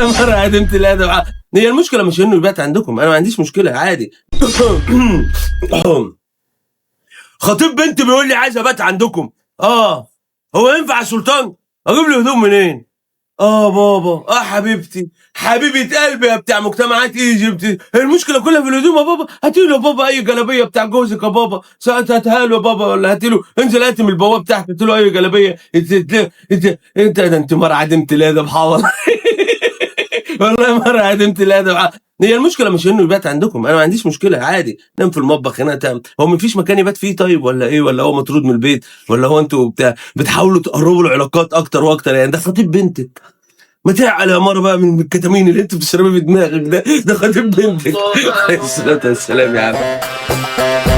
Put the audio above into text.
والله مرة عدمت الادب. هي المشكله مش انه يبات عندكم، انا ما عنديش مشكله عادي. خطيب بنت بيقول لي عايز ابات عندكم. هو ينفع يا سلطان اجيب له هدوم منين؟ بابا، حبيبتي، حبيبه قلبي يا بتاع مجتمعات ايجيبت، المشكله كلها في الهدوم يا بابا. هاتي له يا بابا اي جلابيه بتاع جوزك يا بابا، ساعتها هاتها له يا بابا، ولا هاتي له، انزل هاتي من البواب تحت، هاتي له اي جلابيه. انت ده انت مره عدمت الادب حاول. والله مرة عدمت الادب. هي المشكله مش انه يبات عندكم، انا ما عنديش مشكله عادي، نام في المطبخ هنا تعمل. هو ما فيش مكان يبات فيه طيب ولا ايه؟ ولا هو مطرود من البيت؟ ولا هو انتوا بتاع بتحاولوا تقربوا العلاقات اكتر واكتر؟ يعني ده خطيب بنتك، ما تعقل يا مره بقى من الكتامين اللي انت بتشربيه في دماغك ده خطيب بنتك. عليه الصلاه والسلام يا عم.